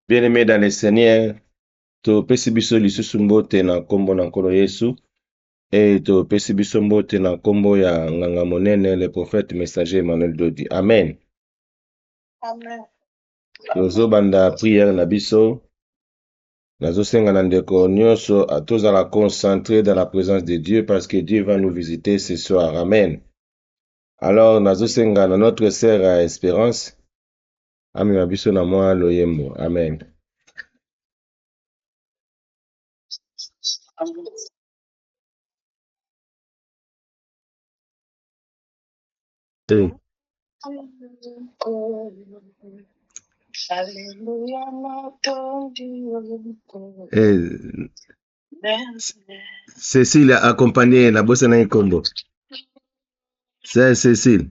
Bien-aimés dans le Seigneur, topesi biso lisusu mbote na nkombo na nkolo Yesu topesi biso mbote na nkombo ya nganga monene le prophète messager Emmanuel Dodi. Amen. Amen. Tozobanda prière na biso. Nazosenga na ndeko nyonso tozala concentré dans la présence de Dieu parce que Dieu va nous visiter ce soir. Amen. Alors nazosenga na notre sœur Espérance amema biso na mwa loyembo. Amen. Hey. Cécile a accompagné la bosse na Ikombo. C'est Cécile.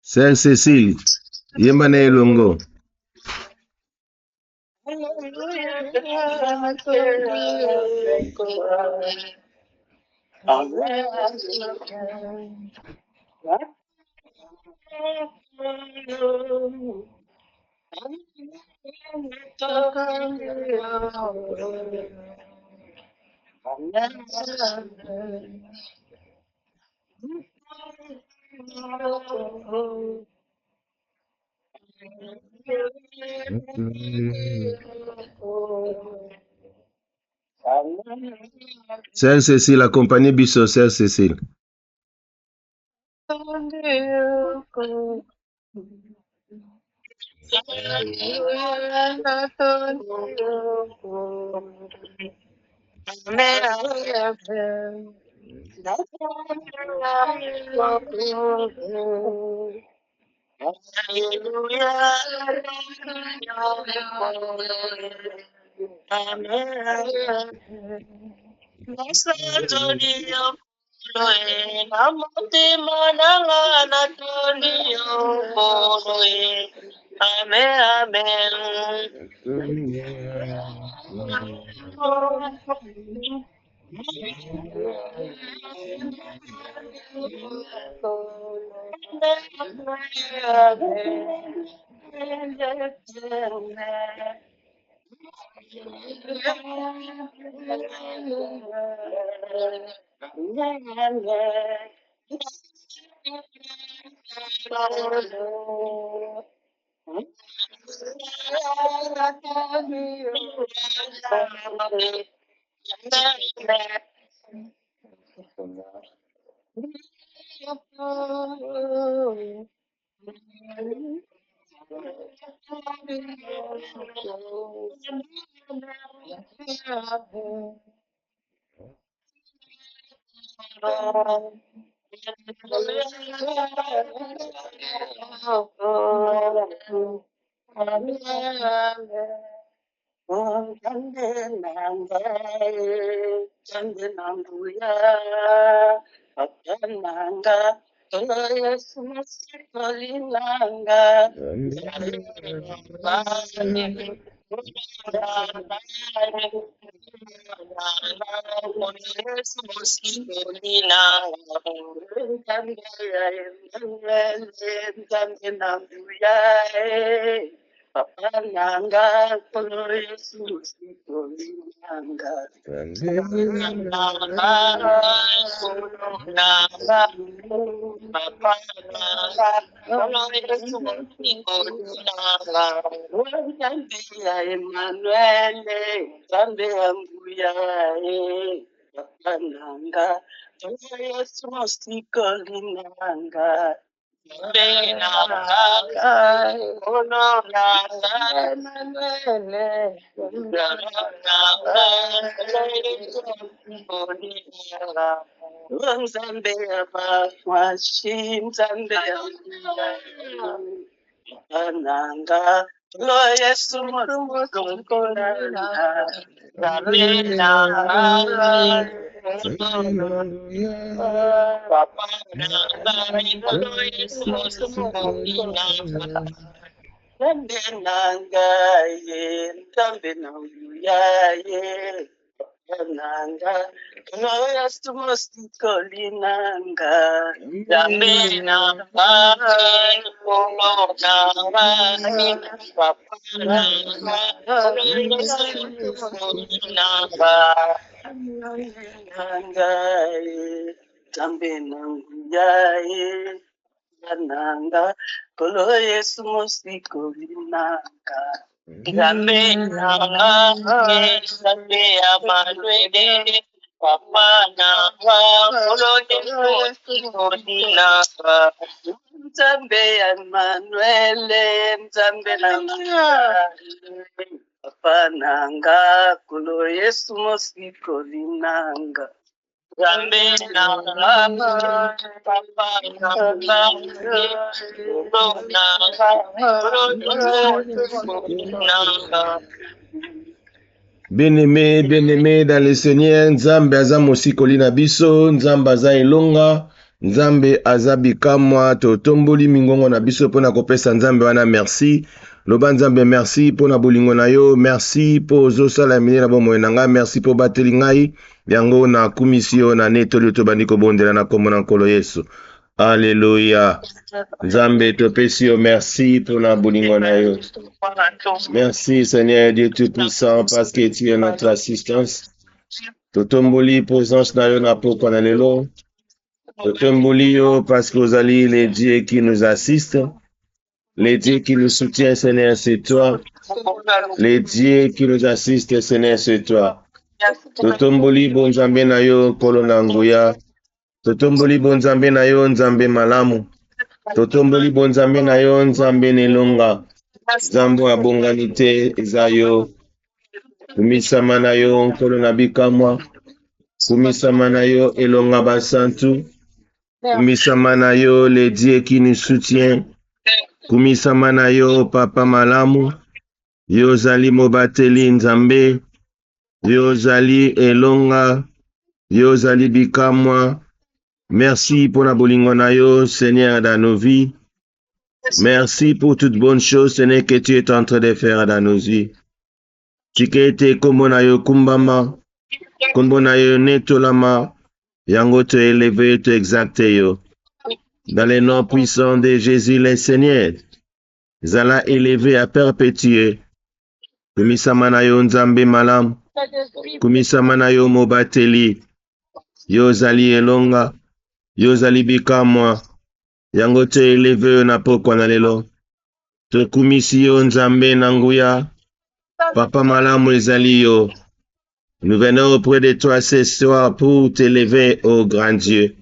C'est Cécile. Yemba na elongo. Sœur Cécile, accompagnez biso, Sœur Cécile. Nzambe nanga ye, Nzambe nanguya ye, nanga Gloria sumosikoli nanga Nzambe nanga Kolo nanga Papa nanga Gloria sumosikoli nanga nanga Nzambe nanguya ye nanga Kolo Yesu mosikoli nanga Nzambe nanga Nzambe Amanuele Papa nanga Kolo Yesu mosikoli nanga Nzambe Amanuele Nzambe nanga Papa nanga Kolo Yesu mosikoli nanga Nzambe nanga Papa nanga Kolo nanga Kolo Yesu mosikoli nanga Bien-aimé dans le Seigneur, Nzambe aza mosikoli na biso, Nzambe aza elonga, Nzambe aza bikamwa, totomboli mingongo na biso pona kopesa Nzambe wana merci. Loba Nzambe merci pona bolingo na yo, merci po ozosala mine na bomoi na nga, merci po bateli ngai, yango na kumisi yo na netoli to bandi kobondela na kombo na nkolo Yesu. Alléluia. Nzambe topesi yo merci pona bolingo na yo. Merci Seigneur Dieu Tout-Puissant parce que tu es notre assistance. Totomboli présence na yo na poko na lelo. Totomboli yo parce que vous allez les dieux qui nous assistent. Les dieux qui nous soutiennent, Seigneur, c'est toi. Les dieux qui nous assistent, Seigneur, c'est toi. Totomboli bon Nzambe na yo kolo na nguya. Totomboli bon Nzambe na yo Nzambe malamu. Totomboli bon Nzambe na yo Nzambe nelonga. Nzambe abongani te eza yo. Kumisama na yo nkolo na bikamwa. Kumisama na yo elonga basantu. Kumisama na yo les dieux qui nous soutiennent. Kumisama na yo papa malamu. Yo zali mobateli Nzambe. Yo zali elonga. Yo zali bikamwa. Merci pour la bolingo na yo Seigneur dans nos vies. Merci pour toutes bonnes choses, Seigneur, que tu es en train de faire dans nos vies. Tikete kombo na yo kumbama, kombo na yo netolama, yango te élevé, te exalté yo. Dans le nom puissant de Jésus le Seigneur, zala élevé à perpétuer. Kumisama na yo Nzambe malam, kumisama na yo mobateli, yo zali elonga, yo zali bikamwa, yango te élevé na pokwa na lelo. Te kumisi yo Nzambe na nguya, Papa malamu ezali yo. Nous venons auprès de toi ce soir pour t'élever, ô grand Dieu.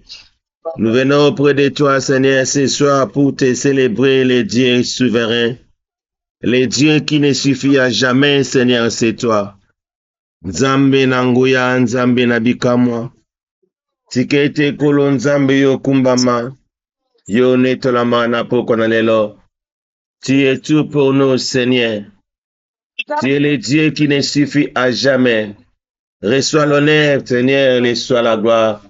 Nous venons auprès de toi, Seigneur, ce soir pour te célébrer, les dieux souverains. Les dieux qui ne suffit à jamais, Seigneur, c'est toi. Nzambe na nguya, Nzambe na bikamwa. Tikete kolo Nzambe yo kumbama. Yo netolama na poko na lelo. Tu es tout pour nous, Seigneur. Tu es le Dieu qui ne suffit à jamais. Reçois l'honneur, Seigneur, reçois la gloire.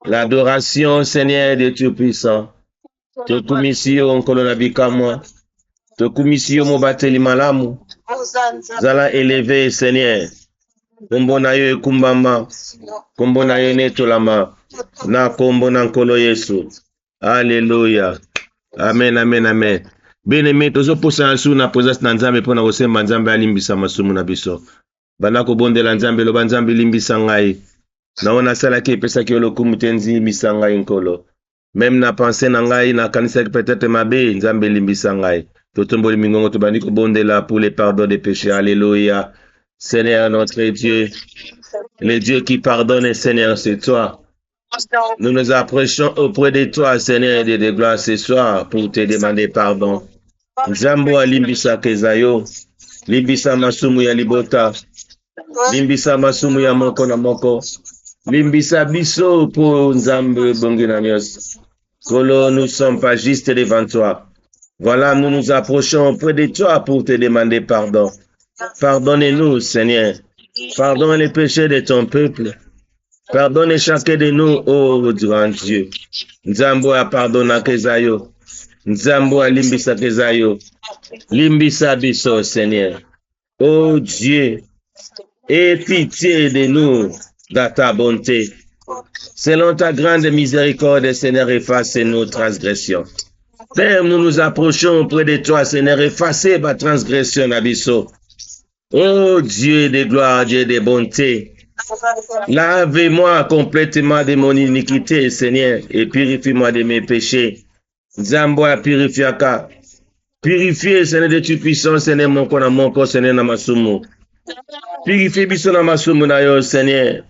L'adoration, Seigneur, de Tout-Puissant. Te kumisio nkolo na bikamwa. Te kumisio mobateli malamu. Zala élevé, Seigneur. Kombo na yo ekumbama. Kombo na yo netolama. Na kombo na nkolo Yesu. Alléluia. Amen, amen, amen. Bien-aimé, tozoposa asu na présence na Nzambe pona kosemba Nzambe alimbisa masumu na biso. Bana kobondela Nzambe loba Nzambe limbisa ngai. Naona salaki epesaki yo lokumu te nzimbisa ngai nkolo. Même na pensée na ngai na kanisaki peut-être mabe Nzambe limbisa ngai. Totomboli mingongo tobandi kobondela pour les pardons des péchés. Alléluia. Seigneur notre Dieu, le Dieu qui pardonne, Seigneur, c'est toi. Nous nous approchons auprès de toi, Seigneur, et de gloire ce soir pour te demander pardon. Nzambo alimbisa kezayo, limbisa masumu ya libota, limbisa masumu ya moko na moko, limbisa biso pour Nzambe bongi na nyos. Kolo, nous ne sommes pas juste devant toi. Voilà, nous nous approchons auprès de toi pour te demander pardon. Pardonne-nous, Seigneur. Pardonne les péchés de ton peuple. Pardonne chacun de nous, ô grand Dieu. Nzambo a pardonné kezayo. Nzambo limbisa kezayo. Limbisa biso, Seigneur. Oh Dieu, aie pitié de nous dans ta bonté. Selon ta grande miséricorde, Seigneur, efface nos transgressions. Père, nous nous approchons auprès de toi, Seigneur, effacer ma transgression, Abisso. Oh Dieu de gloire, Dieu de bonté, lave-moi complètement de mon iniquité, Seigneur, et purifie-moi de mes péchés. Zamboa purifiaka. Purifiez, Seigneur, de toute puissance, Seigneur, mon corps, Seigneur, Namasumu. Purifiez, Bisso Namasumu, Nayo, Seigneur.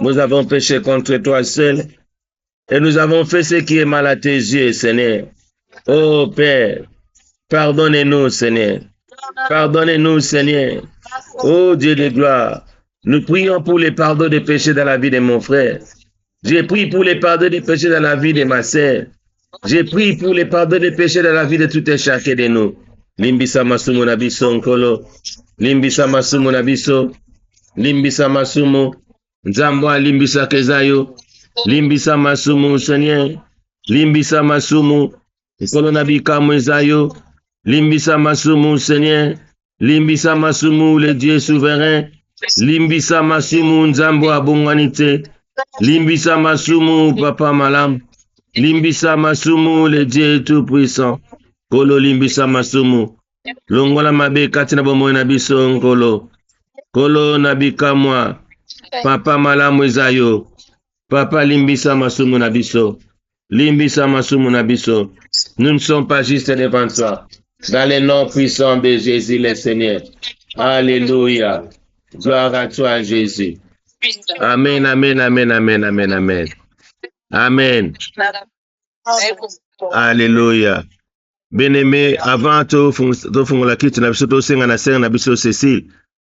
Nous avons péché contre toi seul, et nous avons fait ce qui est mal à tes yeux, Seigneur. Oh Père, pardonnez-nous, Seigneur. Pardonnez-nous, Seigneur. Oh Dieu de gloire, nous prions pour les pardons des péchés dans la vie de mon frère. J'ai prié pour les pardons des péchés dans la vie de ma sœur. J'ai prié pour les pardons des péchés dans la vie de tout et chacun de nous. Limbisa masumu nabiso nkolo. Limbisa masumu nabiso. Limbisa masumu. Nzamboa limbisa kezayo. Limbisa masumu, Seigneur. Limbisa masumu. Nkolo nabika mwezayo. Limbisa masumu, Seigneur. Limbisa masumu, le Dieu souverain. Limbisa masumu, Nzamboa bongwanite. Limbisa masumu, Papa Malam. Limbisa masumu, le Dieu tout-puissant. Kolo limbisa masumu. Longola mabe katina bomo na biso nkolo. Kolo nabika moi. Papa Malam wezayo. Papa limbisa masumu na biso. Limbisa masumu na biso. Nous ne sommes pas justes devant toi. Dans le nom puissant de Jésus le Seigneur. Alléluia. Gloire à toi, Jésus. Amen, amen, amen, amen, amen, amen. Amen. Alléluia. Bien-aimé, avant de faire la quitte, na biso to senga na sœur na biso Cécile.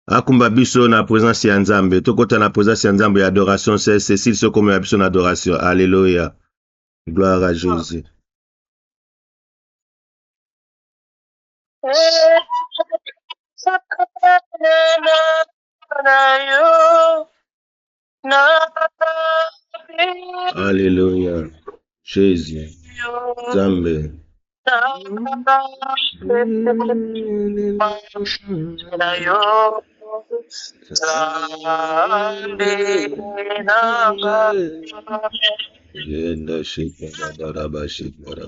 Akumba biso na présence ya Nzambe. To kota na présence ya Nzambe ya adoration, c'est Cécile so comme ya biso na adoration. Alléluia. Gloire à Jésus. Alléluia. Jésus. Nzambe. Yenda shikara baraba shikara.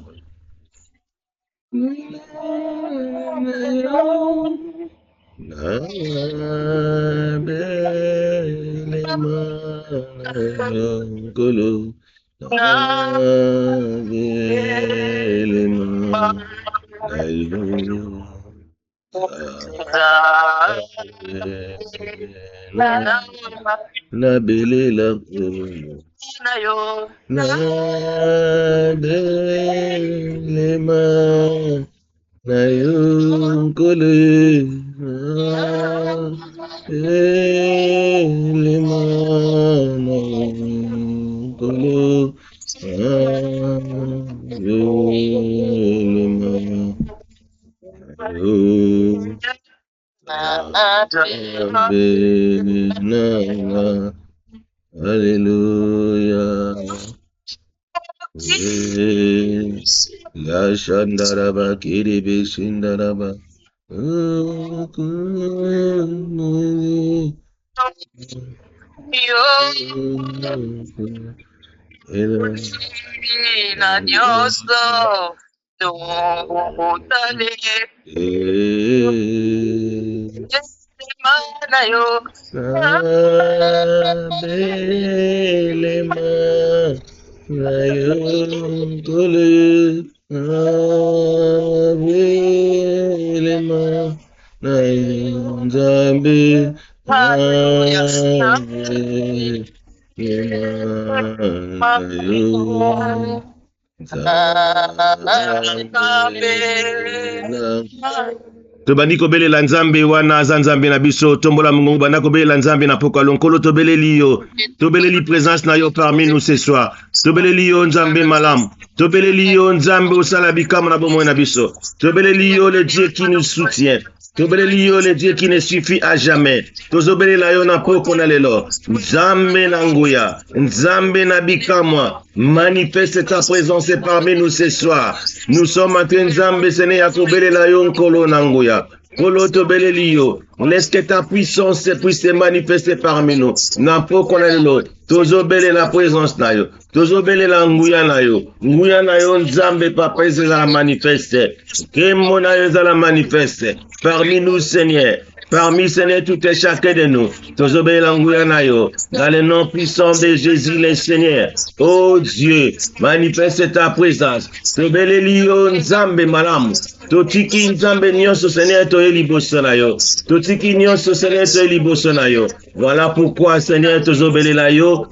Na belela na belema na yunkole belema na yunkole belema. Alléluia. La Shandaraba Kiribi Shindaraba. Belema nayunkole belema nayunzambe tobandi kobelela Nzambe wana aza Nzambe na biso tombola mungu banda kobelela Nzambe na pokwa lonkolo tobeleli yo tobeleli présence na yo parmi nous ce soir tobeleli yo Nzambe malamu tobeleli yo Nzambe osala bikamwa na bomoi na biso tobeleli yo le Dieu qui nous soutient Tobeleli yo le Dieu qui ne suffit à jamais. Tozobele la yo na poko na lelo. Nzambe na nguya. Nzambe na bikamwa. Manifeste ta présence parmi nous ce soir. Nous sommes en train Nzambe sene ya kobele la yo nkolo na nguya. Kolo tobeleli yo. Laisse que ta puissance puisse se manifester parmi nous. Na poko na lelo. Tozobele la présence na yo. Tozobele la nguya na yo. Nguya na yo Nzambe papa ezala manifeste. Kemo na yo ezala manifeste. Parmi nous, Seigneur, parmi, Seigneur, tout et chacun de nous, dans le nom puissant de Jésus, le Seigneur. Oh Dieu, manifeste ta présence. Tobelelio Nzambe malamu. Totiki Nzambe nyonso, Seigneur, to eliboso na yo. Totiki nyonso, Seigneur, to eliboso na yo. Voilà pourquoi, Seigneur, tozobelela yo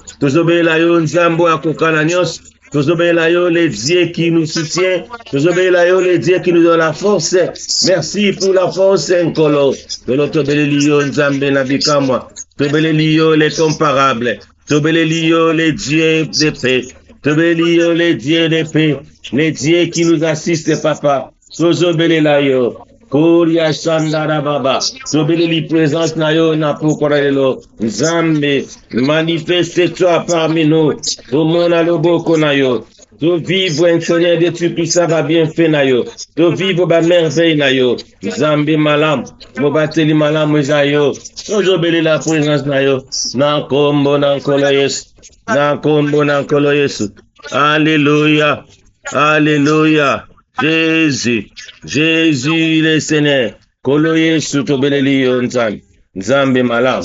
Nzambo akokana nyonso. Tozobela yo les dieux qui nous soutient. Tozobela yo les dieux qui nous donnent la force. Merci pour la force Nkolo. Tobeleli yo Nzambe na bikamwa. Tobeleli yo les comparables. Tobeleli yo les dieux de paix. Tobeleli yo les dieux de paix. Les dieux qui nous assistent papa. Tozobelela yo. Koria Shandara Baba. Tobeleli présence na yo na pokorelo. Nzambe, manifeste-toi parmi nous. Au monde à l'oboko na yo. To vivre un Seigneur de tu puissant va bien fait na yo. To vivre ba merveille na yo. Nzambe malam. Mobateli malam yo. Tozobele la présence na yo. Na kombo na nkolo Yesu. Na kombo na nkolo Yesu. Alléluia. Alléluia. Jésus, Jésus le Seigneur. Kolo Yesu tobeleli yo Nzambe malam.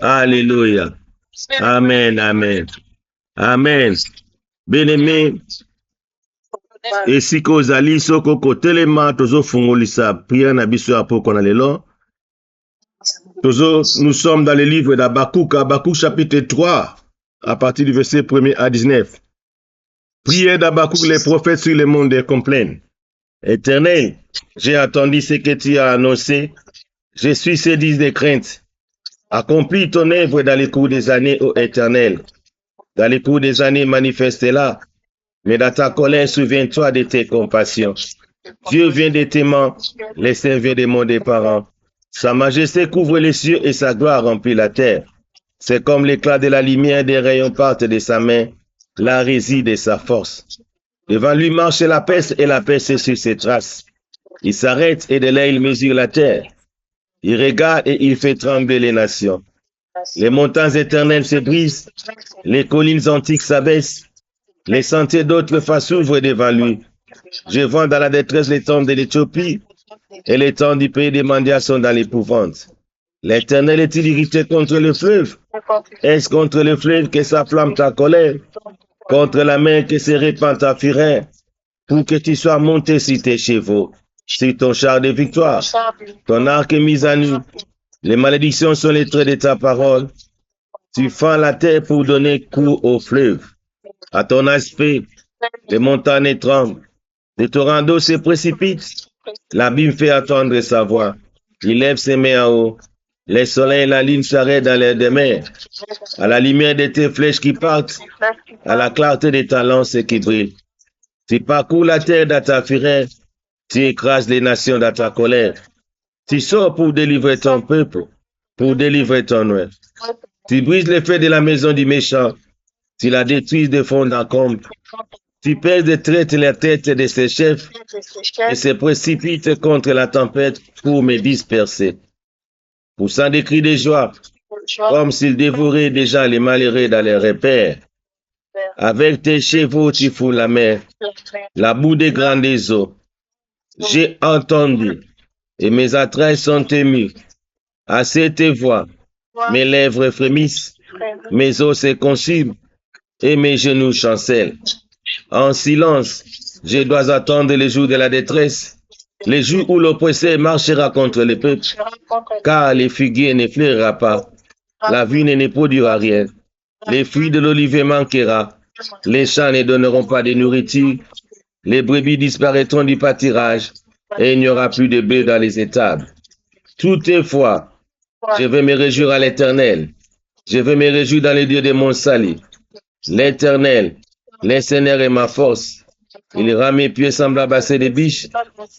Alléluia. Amen, amen. Amen. Bien-aimé, et si kozali soko kotelema tozo fungolisa prière na biso ya poko na lelo. Nous sommes dans le livre d'Habakkuk, Habakkuk chapitre 3, à partir du verset 1er à 19. Prière d'Habakkuk, les prophètes sur le monde complainent. Éternel, j'ai attendu ce que tu as annoncé. Je suis saisi de crainte. Accomplis ton œuvre dans les cours des années, ô Éternel. Dans les cours des années, manifeste-la. Mais dans ta colère, souviens-toi de tes compassions. Dieu vient de tes mains, les servir des mondes des parents. Sa majesté couvre les cieux et sa gloire remplit la terre. C'est comme l'éclat de la lumière des rayons partent de sa main. Là réside sa force. Devant lui marche la peste et la peste sur ses traces. Il s'arrête et de là il mesure la terre. Il regarde et il fait trembler les nations. Les montagnes éternelles se brisent, les collines antiques s'abaissent, les sentiers d'autrefois s'ouvrent devant lui. Je vois dans la détresse les tentes de l'Éthiopie et les tentes du pays des mendiants sont dans l'épouvante. L'Éternel est-il irrité contre le fleuve? Est-ce contre le fleuve que s'afflamme ta colère? Contre la mer que se répand ta fureur, pour que tu sois monté sur tes chevaux, sur ton char de victoire. Ton arc est mis à nu. Les malédictions sont les traits de ta parole. Tu fends la terre pour donner cours au fleuve. À ton aspect, les montagnes tremblent. Des torrents d'eau se précipitent. L'abîme fait attendre sa voix. Il lève ses mains en haut. Les soleils et la lune s'arrêtent dans l'air des mers. À la lumière de tes flèches qui partent, à la clarté de ta lance qui brille. Tu parcours la terre dans ta fureur, tu écrases les nations dans ta colère. Tu sors pour délivrer ton peuple, pour délivrer ton œuvre. Tu brises les feux de la maison du méchant, tu la détruis de fond en comble. Tu pèses de traite la tête de ses chefs et se précipites contre la tempête pour me disperser. Poussant des cris de joie, comme s'ils dévoraient déjà les malheureux dans les repères. Avec tes chevaux, tu fous la mer, la boue des grandes eaux. J'ai entendu, et mes entrailles sont émues. À cette voix, mes lèvres frémissent, mes os se consument, et mes genoux chancellent. En silence, je dois attendre le jour de la détresse, le jour où l'oppresseur marchera contre le peuple, car les figuiers ne fleurira pas, la vigne ne produira rien, les fruits de l'olivier manquera, les champs ne donneront pas de nourriture, les brebis disparaîtront du pâturage, et il n'y aura plus de bœufs dans les étables. Toutefois, je vais me réjouir à l'Éternel, je vais me réjouir dans le Dieu de mon salut. L'Éternel, le Seigneur est ma force. Il rend mes pieds semblables à ceux des biches,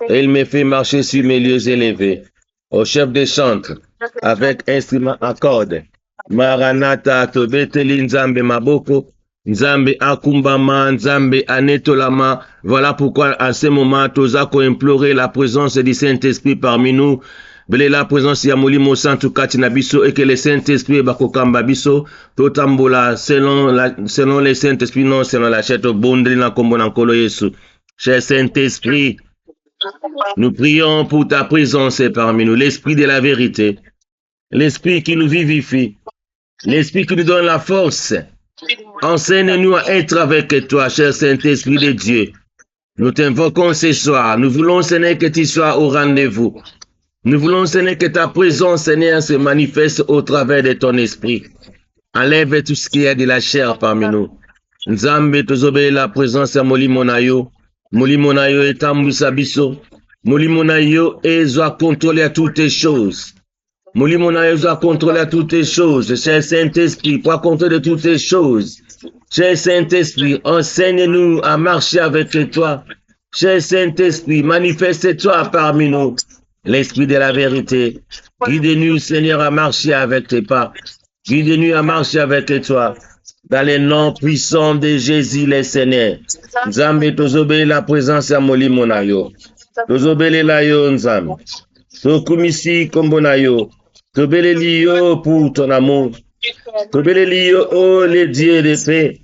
et il me fait marcher sur mes lieux élevés. au chef des chantres, avec instrument à cordes. Maranatha, Tobeteli Nzambe Maboko, Nzambe Akumbama, Nzambe Anetolama. Voilà pourquoi à ce moment, Tozako implorer la présence du Saint-Esprit parmi nous. Bele la présence ya molimo santu kati na biso et que le Saint-Esprit bakokamba biso totambola selon le Saint-Esprit, non selon la chair bondri na kombo na nkolo Yesu. Cher Saint-Esprit, nous prions pour ta présence parmi nous, l'Esprit de la vérité, l'Esprit qui nous vivifie, l'Esprit qui nous donne la force. Enseigne-nous à être avec toi, cher Saint-Esprit de Dieu. Nous t'invoquons ce soir. Nous voulons, Seigneur, que tu sois au rendez-vous. Nous voulons, Seigneur, que ta présence, Seigneur, se manifeste au travers de ton esprit. Enlève tout ce qui est de la chair parmi nous. Nzambe tozobe la présence ya molimo na yo. Molimo na yo etambwisa biso. Molimo na yo ezwa contrôler à toutes les choses. Molimo na yo ezwa contrôler à toutes les choses. Cher Saint-Esprit, prends contrôle de toutes les choses. Cher Saint-Esprit, enseigne-nous à marcher avec toi. Cher Saint-Esprit, manifeste-toi parmi nous. L'Esprit de la vérité, guide-nous, Seigneur, à marcher avec tes pas. Guide-nous à marcher avec toi. Dans le nom puissant de Jésus, le Seigneur. Nzambe, tozobe la présence à molimo na yo. Tozobele la yo, Nzambe. Tokumisi kombo na yo. Tobele li yo pour ton amour. Tobele li yo, oh, le Dieu de paix.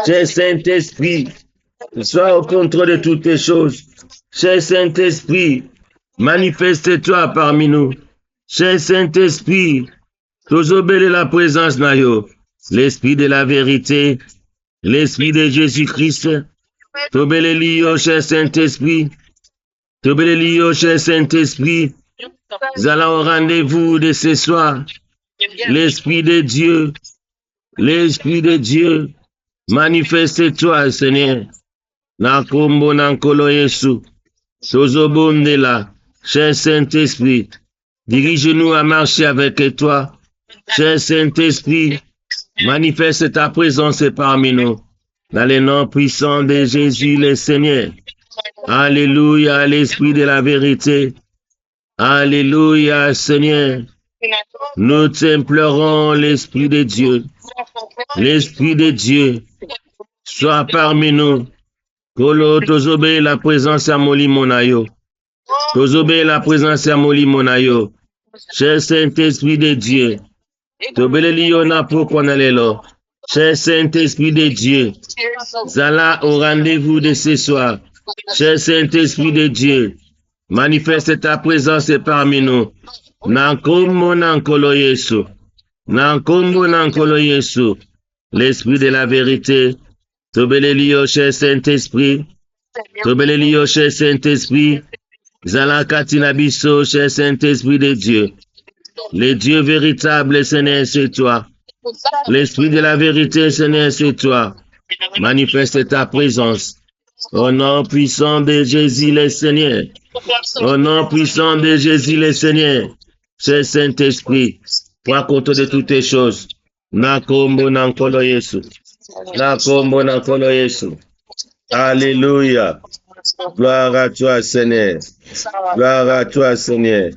Cher Saint-Esprit, sois au contrôle de toutes les choses. Cher Saint-Esprit, manifeste-toi parmi nous. Cher Saint-Esprit, tozobele la présence na yo. L'Esprit de la vérité, l'Esprit de Jésus-Christ. Tobele li yo, cher Saint-Esprit. Tobele li yo, cher Saint-Esprit. Nous allons au rendez-vous de ce soir. L'Esprit de Dieu, l'Esprit de Dieu, manifeste-toi, Seigneur. Na kombo na nkolo Yesu. Tozobondela. Cher Saint-Esprit, dirige-nous à marcher avec toi. Cher Saint-Esprit, manifeste ta présence parmi nous. Dans le nom puissant de Jésus le Seigneur. Alléluia, l'Esprit de la vérité. Alléluia, Seigneur. Nous t'implorons, l'Esprit de Dieu. L'Esprit de Dieu, sois parmi nous. Kolo tozobe la présence à molimo na yo. Tozobe la présence à molimo na yo. Cher Saint-Esprit de Dieu. Tobele liyo na poko na lelo. Cher Saint-Esprit de Dieu. Zala au rendez-vous de ce soir. Cher Saint-Esprit de Dieu. Manifeste ta présence parmi nous. Nankombo nankolo Yesu. Nankombo nankolo Yesu. L'Esprit de la vérité. Tobele liyo, cher Saint-Esprit. Tobele liyo, cher Saint-Esprit. Zala katina biso, cher Saint-Esprit de Dieu. Le Dieu véritable, Seigneur, c'est toi. L'Esprit de la vérité, Seigneur, c'est toi. Manifeste ta présence. Au nom puissant de Jésus, le Seigneur. Au nom puissant de Jésus, le Seigneur. Cher Saint-Esprit, prends compte de toutes les choses. Nakombo nankolo Yesu. Nakombo nankolo Yesu. Alléluia. Gloire à toi, Seigneur. Gloire à toi, Seigneur.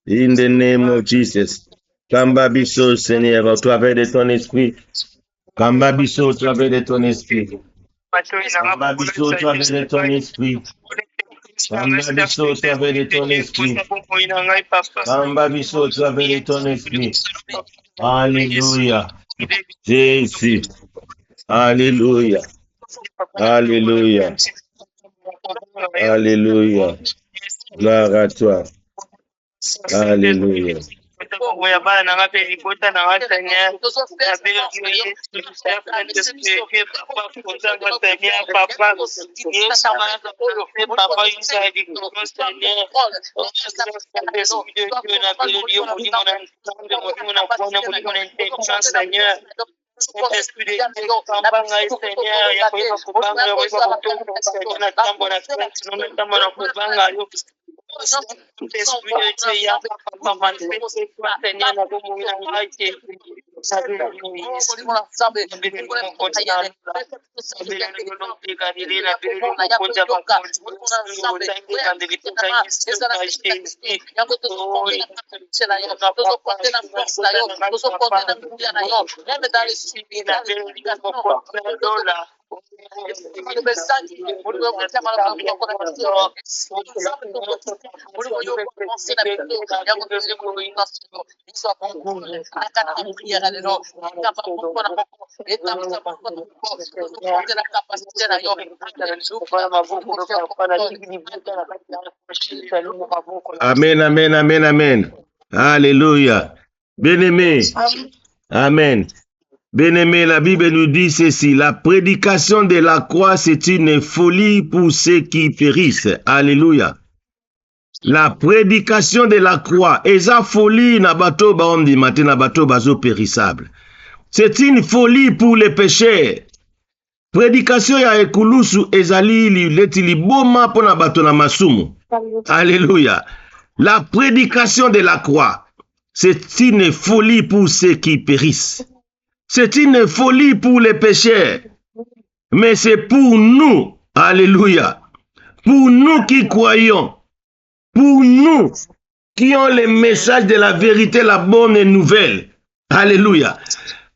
In the name of Jesus. Kamba biso, Seigneur, au travers de ton esprit. Kamba biso, au travers de ton esprit. Kamba biso, au travers de ton esprit. Kamba biso, au travers de ton esprit. Kamba biso, au travers de ton esprit. Alléluia. Jésus. Alléluia. Alléluia. Alléluia. Gloire à toi. Alléluia. Esprit de Dieu, Kambanga Seigneur, ya kwa kubanga ya kwa kutoka Seigneur na tambo na Kristo na tambo na kubanga yo. Esprit de Dieu, ya kwa manifeste kwa Seigneur na kwa mwina ngaje. Amen, amen, amen, amen. Alléluia. Bien-aimé. Amen. Bien-aimé, la Bible nous dit ceci. La prédication de la croix, c'est une folie pour ceux qui périssent. Alléluia. La prédication de la croix, eza folie na bato ba homme du matin, na bato bazo périssable. C'est une folie pour les pécheurs. Prédication ya ekulusu ezali leti liboma pona bato na masumu. Alléluia. La prédication de la croix, c'est une folie pour ceux qui périssent. C'est une folie pour les pécheurs. Mais c'est pour nous, alléluia, pour nous qui croyons, pour nous qui ont le message de la vérité, la bonne nouvelle. Alléluia.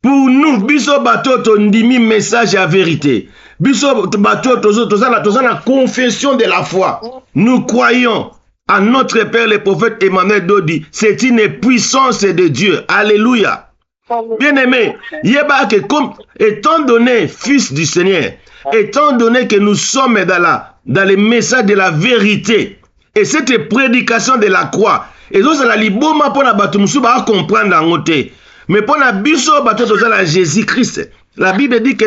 Pour nous, biso bato tondimi message à vérité. Biso bato toza la confession de la foi. Nous croyons à notre Père le prophète Emmanuel Dodi. C'est une puissance de Dieu. Alléluia. Bien-aimé, étant donné fils du Seigneur, étant donné que nous sommes dans le message de la vérité, et cette prédication de la croix, et ça la liboma pour la batumsu ba comprendre en côté. Mais pour la biso bato la Jésus-Christ, la Bible dit que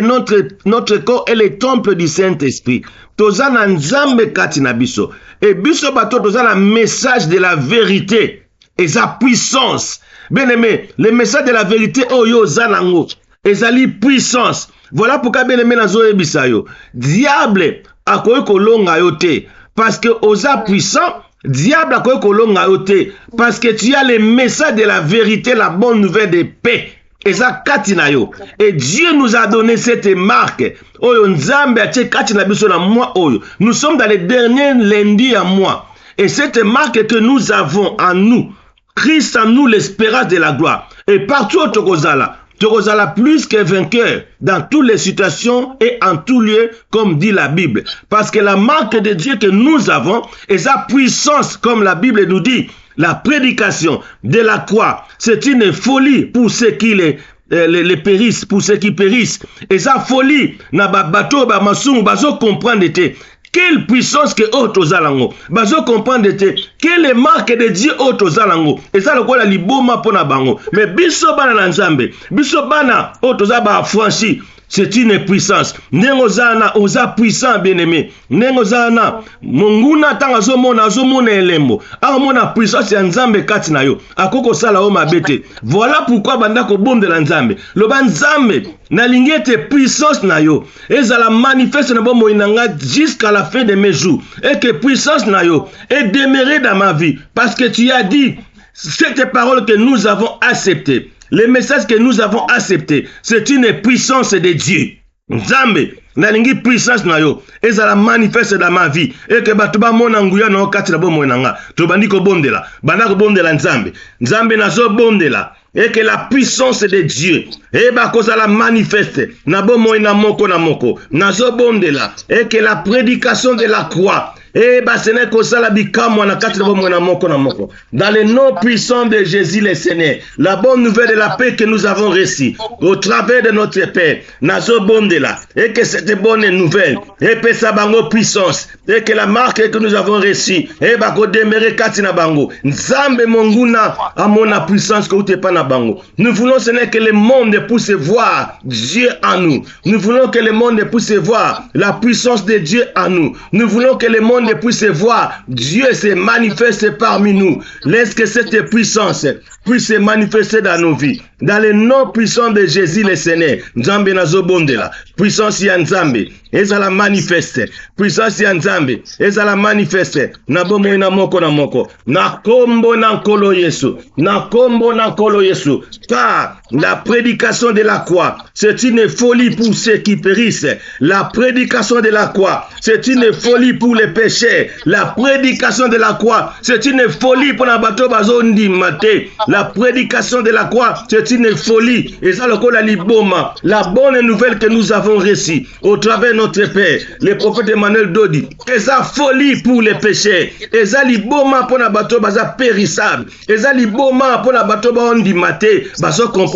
notre corps est le temple du Saint-Esprit. Toza na nzambe kati na biso. Et biso bato toza la message de la vérité et sa puissance. Bien aimé, le message de la vérité oyo zanango, ezali puissance. Voilà pourquoi bien aimé nazo ebisa yo. Diable akoyi kolonga yo te parce que oza puissant. Diable akoyi kolonga yo te parce que tu as le message de la vérité, la bonne nouvelle de paix. Eza katina yo. Et Dieu nous a donné cette marque. Oyo nzambe atie katina biso na moi oyo. Nous sommes dans les derniers lundis à mois. Et cette marque que nous avons en nous, Christ en nous, l'espérance de la gloire. Et partout au Tokozala plus que vainqueur dans toutes les situations et en tout lieu, comme dit la Bible. Parce que la marque de Dieu que nous avons est sa puissance, comme la Bible nous dit. La prédication de la croix, c'est une folie pour ceux qui les périssent, pour ceux qui périssent. Et sa folie, na bateau, ba masumu, bazo comprendre te. Quelle puissance que Otozalango. Bazo comprendre te. Quelle marque de Dieu Otozalango. Et ça le quoi la liboma pona bango. Mais biso bana na nzambe. Biso bana Otozaba franchi. C'est une puissance. Nengozana oza puissant bien-aimé. Nengozana monguna tanga azomona elembo. Amona puissance ya nzambe kati na yo. Akoko sala o mabete. Voilà pourquoi bandako bombe la nzambe. Loba nzambe na lingete puissance na yo. Ezala manifeste na bomo inanga jusqu'à la fin de mes jours. Et que puissance na yo est demeurée dans ma vie parce que tu as dit cette parole que nous avons acceptée. Le message que nous avons accepté, c'est une puissance de Dieu. Nzambe, nalingi puissance na yo, ezala manifeste dans ma vie. Et que batuba mona nguya na okati na bomo nanga. Tobandi ko bondela, banda ko bondela nzambe. Nzambe nazo bondela. Et que la puissance de Dieu, et ba kozala manifeste na bomo na moko na moko. Nazo bondela. Et que la prédication de la croix, et bah ce n'est que ça la bikamo na kati na bomo na moko na moko. Dans le nom puissant de Jésus le Seigneur, la bonne nouvelle de la paix que nous avons reçue au travers de notre Père, nazo bondela, et que cette bonne nouvelle, et que sa bango puissance, et que la marque que nous avons reçue, et bah ko demeurer kati na bango. Nzambe monguna amona puissance que utepa na bango. Nous voulons ce n'est que le monde puisse voir Dieu en nous. Nous voulons que le monde puisse voir la puissance de Dieu en nous. Nous voulons que le monde puisse voir Dieu se manifester parmi nous. Laisse que cette puissance puisse se manifester dans nos vies. dans le nom puissant de Jésus le Seigneur. Nzambe nazobondela. Puissance ya Nzambe. Ezala manifeste. Puissance ya Nzambe. Ezala manifeste. Na bomoi na moko na moko. Na kombo na nkolo Yesu. Na kombo na nkolo Yesu. Car la prédication de la croix, c'est une folie pour ceux qui périssent. La prédication de la croix, c'est une folie pour les péchés. La prédication de la croix, c'est une folie pour la bateau bazondi maté. La prédication de la croix, c'est une folie. Et ça, le col liboma. La bonne nouvelle que nous avons reçue au travers de notre Père, le prophète Emmanuel Dodi. Et ça, folie pour les péchés. Et ça, liboma pour la bateau baza périssable. Et ça, liboma pour la bateau bazondi maté. Bazo comprendre.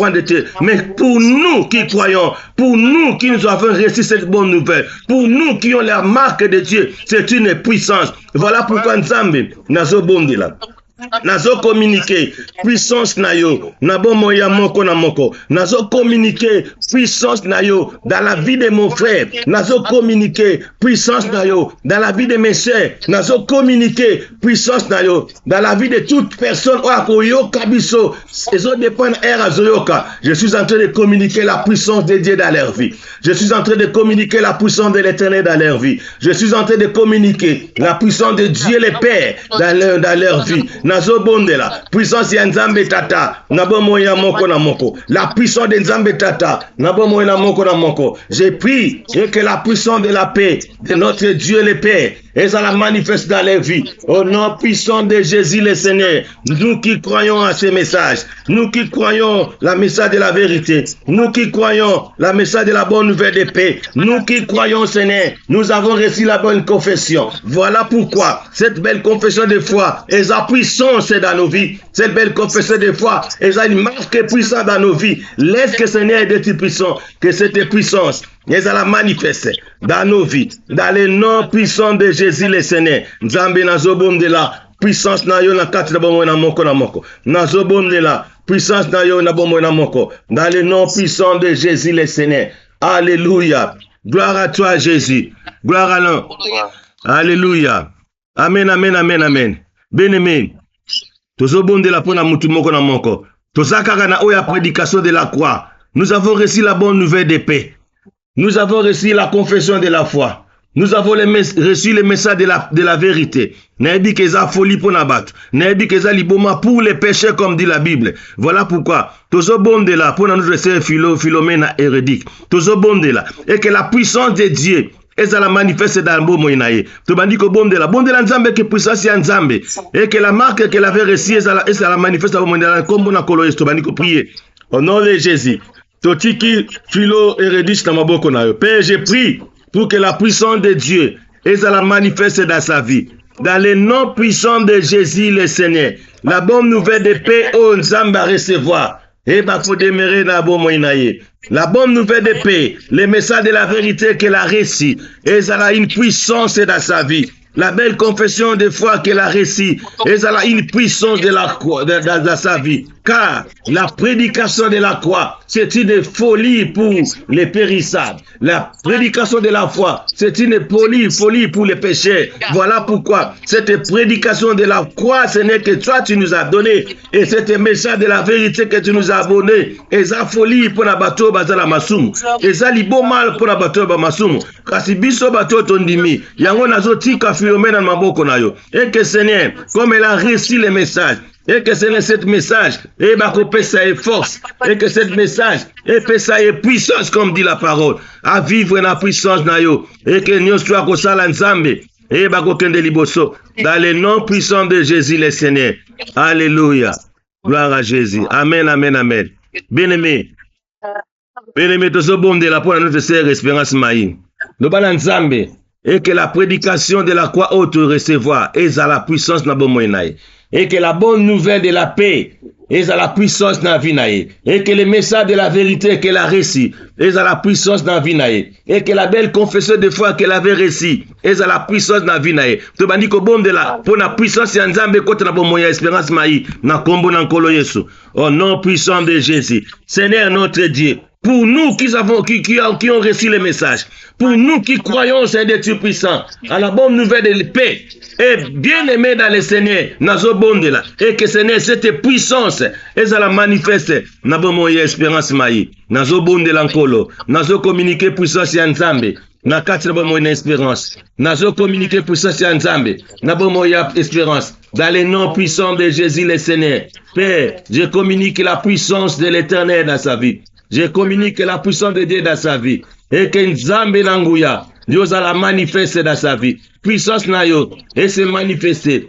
Mais pour nous qui croyons, pour nous qui nous avons reçu cette bonne nouvelle, pour nous qui ont la marque de Dieu, c'est une puissance. Voilà pourquoi Nzambe nazo bondela. Nazo communiquer puissance na yo na bomo ya moko na moko. Nazo communiquer puissance na yo dans la vie de mon frère. Nazo communiquer puissance na yo dans la vie de mes sœurs. Nazo communiquer puissance na yo dans la vie de toute personne oyoka biso. Ezo dépend era zoyoka. Je suis en train de communiquer la puissance de Dieu dans leur vie. Je suis en train de communiquer la puissance de l'Éternel dans leur vie. Je suis en train de communiquer la puissance de Dieu le Père dans leur vie. Nazo bondela puissance ya Nzambe tata na bomo ya moko na moko. La puissance de Nzambe tata na bomo ya moko na moko. J'ai prié que la puissance de la paix de notre Dieu le Père et ça la manifeste dans les vies. Au nom puissant de Jésus le Seigneur, nous qui croyons à ces messages, nous qui croyons la message de la vérité, nous qui croyons la message de la bonne nouvelle de paix, nous qui croyons Seigneur, nous avons reçu la bonne confession. Voilà pourquoi cette belle confession de foi est la puissance dans nos vies. Cette belle confession de foi est une marque puissante dans nos vies. Laisse que Seigneur est puissant, que cette puissance et ça la manifeste dans nos vies, dans le nom puissant de Jésus le Seigneur. Nzambe nazobondela puissance na yo na kati na bomo na moko na moko. Nazobondela puissance na yo na bomo na moko. Dans le nom puissant de Jésus le Seigneur. Alléluia. Gloire à toi Jésus. Gloire à l'un. Alléluia. Amen, amen, amen, amen. Bien-aimé. Tozobondela pona mutu moko na moko. Tozakaka na oya prédication de la croix. Nous avons reçu la bonne nouvelle de paix. Nous avons reçu la confession de la foi. Nous avons reçu le message de la vérité. Naebi keza folie pour nabattre. Naebi keza liboma pour les péchés comme dit la Bible. Voilà pourquoi. Tozo bondela pour notre sœur Philomène Hérédique. Tozo bondela. Et que la puissance de Dieu et ça la manifeste dans le bomo inaye. Tobandi ko bondela. Bondela Nzambe que puissance ya Nzambe. Et que la marque qu'elle avait reçue et ça la manifeste dans le bomo inaye. Comme na kolo yesu tobandi ko prier. Au nom de Jésus. Totiki Philo Hérédique na maboko na yo. Père, je prie pour que la puissance de Dieu et ça la manifeste dans sa vie. Dans le nom puissant de Jésus le Seigneur. La bonne nouvelle de paix au Nzambe à recevoir. Et bah faut demeurer na bomo inaye. La bonne nouvelle de paix, le message de la vérité qu'elle a reçu, et ça a une puissance dans sa vie. La belle confession de foi qu'elle a reçue, et ça a une puissance de la croix dans sa vie. Car la prédication de la croix, c'est une folie pour les périssables. La prédication de la foi, c'est une folie pour les péchés. Voilà pourquoi cette prédication de la croix, ce n'est que toi tu nous as donné. Et c'est un message de la vérité que tu nous as donné. Et ça folie pour la bateau bazala masumu. Et ça libo mal pour la bateau ba masumu. Kasi biso bateau tondimi. Yango nazotika Philomène na maboko na yo. Et que Seigneur, comme elle a reçu le message, et que c'est ce message, et que ça ait force, et que ce message, et que ça ait puissance, comme dit la parole, à vivre dans la puissance na yo, et que nous soyons comme ça Nzambe, et kende liboso, dans le nom puissant de Jésus le Seigneur. Alléluia. Gloire à Jésus. Amen, amen, amen. Bien-aimé, tozo bonde la pour notre sœur Espérance Maï. Nous balons Nzambe, et que la prédication de la croix haute recevoir, et à la puissance na bomoinaï. Et que la bonne nouvelle de la paix est à la puissance dans la vie. Et que le message de la vérité qu'elle a reçu est à la puissance dans la vie. Et que la belle confession de foi qu'elle avait reçue est à la puissance dans la vie. Tu m'as dit que bon de la pour la puissance de Nzambe contre la bonne espérance maï na kombo na nkolo Yesu. Au nom puissant de Jésus. Seigneur notre Dieu. Pour nous qui ont reçu le message, pour nous qui croyons au Seigneur Dieu puissant, à la bonne nouvelle de la paix, et bien aimé dans le Seigneur, et que Seigneur, cette puissance, elle la manifeste, nabomo espérance maï, nazo bonde l'ankolo, nazo communiquer puissance ya nzambe, na kati na bomo na espérance, nazo communiquer puissance ya nzambe, nabomo ya espérance, dans le nom puissant de Jésus le Seigneur. Père, je communique la puissance de l'Éternel dans sa vie. Je communique la puissance de Dieu dans sa vie. Et que Nzambe Nanguya, Dieu la manifeste dans sa vie. Puissance nayo, et se manifester.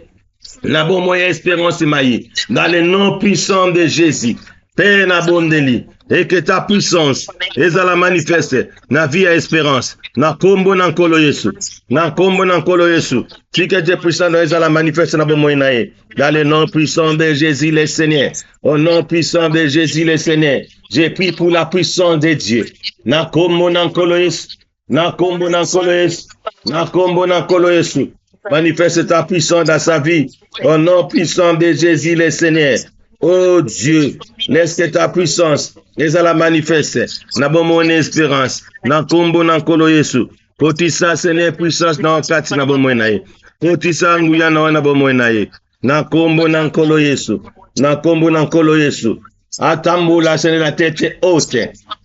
La bonne moyen espérance maï. Dans le nom puissant de Jésus. Père Nabondeli. Et que ta puissance, et la manifeste. Na vie à espérance. Na kombo nankolo Yesu. Na kombo nankolo Yesu. Si que Dieu puissant, et la manifeste na bon moyen naï. Dans le nom puissant de Jésus le Seigneur. Au nom puissant de Jésus le Seigneur. J'ai pris pour la puissance de Dieu. Na kombo nankolo Yesu. Na kombo nankolo Yesu. Na kombo nankolo Yesu. Manifeste ta puissance dans sa vie. Au nom puissant de Jésus le Seigneur. Oh Dieu, laisse que ta puissance, les à la manifeste. Na bon mon espérance. Na kombo nankolo Yesu. Kotisa Seigneur puissance na wakati na bon moenaye. Kotisa nguya na bon moenaye. Na kombo nankolo Yesu. Na kombo nankolo Yesu. Atamboula, Seigneur, la tête est haute.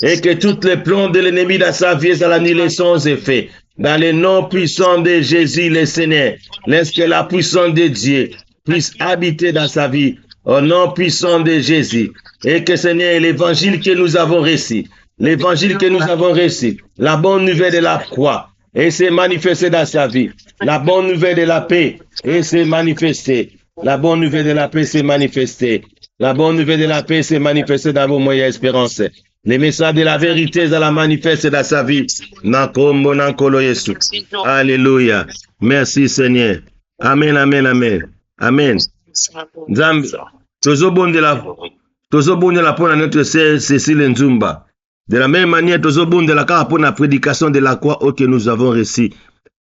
Et que toutes les plans de l'ennemi dans sa vie, ça l'annule sans effet. Dans le nom puissant de Jésus, le Seigneur, laisse que la puissance de Dieu puisse habiter dans sa vie. Au nom puissant de Jésus. Et que, Seigneur, l'évangile que nous avons reçu, l'évangile que nous avons reçu, la bonne nouvelle de la croix, et s'est manifestée dans sa vie. La bonne nouvelle de la paix, et s'est manifestée. La bonne nouvelle de la paix s'est manifestée. La bonne nouvelle de la paix s'est manifestée dans vos moyens espérance. Les messages de la vérité, ça la manifeste dans sa vie. Nakombo nankolo Yesu. Alléluia. Merci Seigneur. Amen, amen, amen. Amen. Nzambe, tozobonde la pour notre sœur Cécile Nzumba. De la même manière, tozobonde la pour la prédication de la croix que nous avons reçue.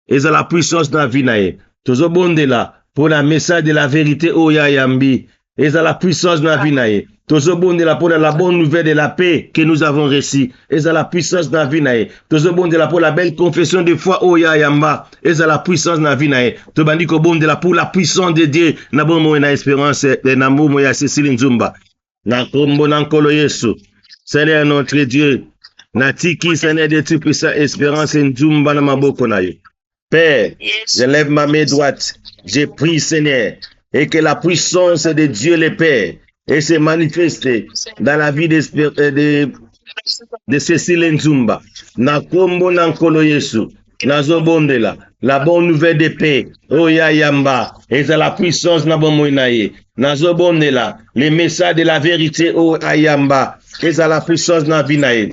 Et ça la puissance dans la vie nae. Tozobonde la pour la message de la vérité oya yambi. Et ça la puissance dans la vie nae. Tozobonde la pour la bonne nouvelle de la paix que nous avons reçue. Et ça la puissance dans la vie nae. Tozobonde la pour la belle confession de foi oya yamba. Et ça la puissance dans la vie nae. Tobandi ko bonde la pour la puissance de Dieu. Na bon mo na espérance de na mo ya Cécile Nzumba. Na kombo nankolo Yesu. Seigneur notre Dieu. Na tiki Seigneur de tu puissant espérance Nzumba na maboko na yo. Père, je lève ma main droite. Je prie Seigneur. Et que la puissance de Dieu le Père et se manifeste dans la vie de Cécile Nzumba. Na kombo nankolo Yesu. Na zobondela. La bonne nouvelle de paix. Oya yamba. Et c'est la puissance na bon moinaye. Na zobondela. Les messages de la vérité. Oya yamba. Et c'est la puissance na vinaye.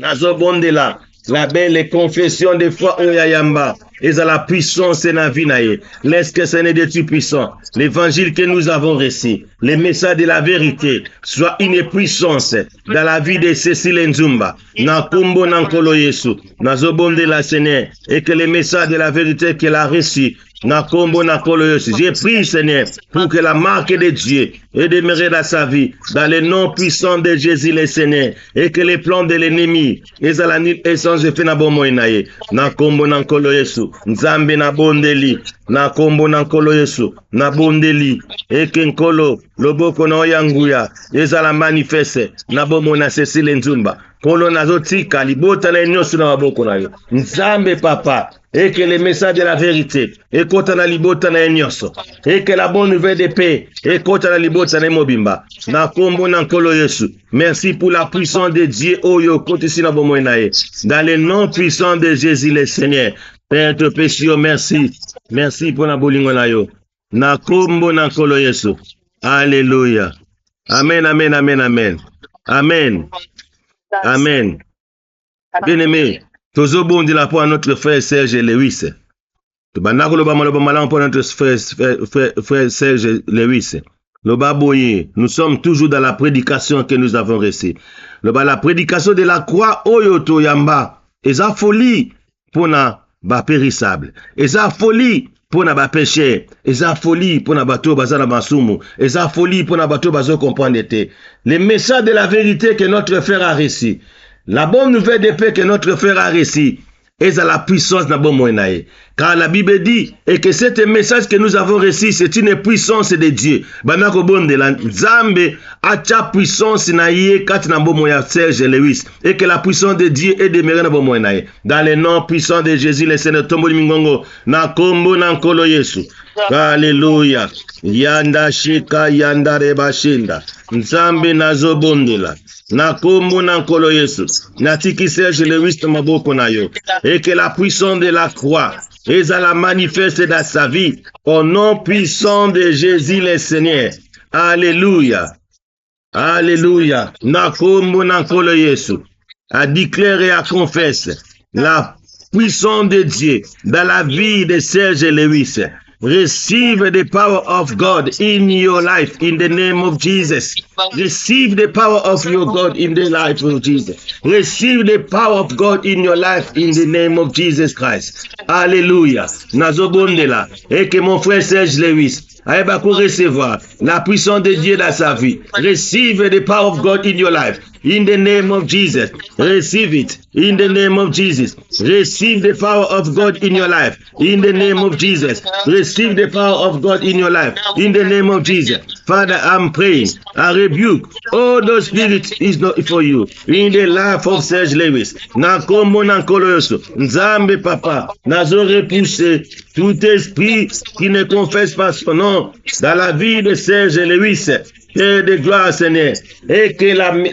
Na zobondela. La belle confession de foi oya yamba. Et à la puissance na vinaye. Laisse que Seigneur de tu puissant. L'évangile que nous avons reçu. Les messages de la vérité. Soit une puissance dans la vie de Cécile Nzumba. Na kombo nankolo Yesu. Na zobonde la Seigneur. Et que les messages de la vérité qu'elle a reçus. Na kombo nankolo Yesu. J'ai prié Seigneur pour que la marque de Dieu ait demeuré dans sa vie. Dans le nom puissant de Jésus le Seigneur. Et que les plans de l'ennemi. Et à la nuit essence fait na bon moinaye. Na kombo nankolo Yesu. Nzambe na bondeli. Na kombo nankolo Yesu. Na bondeli. Eke nkolo. Loboko na oyanguya. Ezala manifeste. Na bomo na Cécile Nzumba. Kolo na zotika. Libota na enyosu na waboko na yo. Nzambe papa. Et que les messages de la vérité. Et kota na libota na enyoso. Et que la bonne nouvelle de paix. Et kota na libota na mobimba. Na kombo nankolo Yesu. Merci pour la puissance de Dieu. Oyo kote si na bomo nae. Dans le nom puissant de Jésus le Seigneur. Père te péchio, merci. Merci pour la bolingo na yo. Na kombo nankolo Yesu. Alléluia. Amen, amen, amen, amen. Amen. Amen. Bien-aimé, toujours bon de la pour notre frère Serge Lewis. Pour notre frère Serge Lewis. Nous sommes toujours dans la prédication que nous avons reçue. La prédication de la croix, Oyoto Yamba, et sa folie pour na périssable. Et sa folie pour na péché. Et sa folie pour na bateau bazana masumu. Et sa folie pour na bateau bazo comprendre. Les messages de la vérité que notre frère a reçu. La bonne nouvelle de paix que notre frère a reçue est à la puissance de Bomoenae. Car la Bible dit et que ce message que nous avons reçu, c'est une puissance de Dieu. Banako bonde la Nzambe acha puissance na yé kat na Bomoya Serge Lewis. Et que la puissance de Dieu est demeurée na Bomoenae. Dans le nom puissant de Jésus, le Seigneur tombo mingongo na kombo na nkolo Yesu. Alléluia. Yanda shika yanda reba shinda. Nzambe nazo bondela. Na kombo na nkolo Yesu. Na tiki Serge Lewis na maboko na yo. Et que la puissance de la croix et à la manifeste dans sa vie au nom puissant de Jésus le Seigneur. Alléluia. Alléluia. Na kombo na nkolo Yesu. A déclarer et à confesser la puissance de Dieu dans la vie de Serge Lewis. Receive the power of God in your life in the name of Jesus. Receive the power of your God in the life of Jesus. Receive the power of God in your life in the name of Jesus Christ. Alléluia. Nazobondela. Et que mon frère Serge Lewis va recevoir la puissance de Dieu dans sa vie. Receive the power of God in your life. In the name of Jesus, receive it. In the name of Jesus, receive the power of God in your life. In the name of Jesus, receive the power of God in your life. In the name of Jesus, Father, I'm praying. I rebuke all those spirits is not for you. In the life of Serge Lewis, na kombo na nkoloyoso, Nzambe Papa, nazo repousser tout esprit qui ne confesse pas son nom dans la vie de Serge Lewis. Père de gloire, Seigneur, et que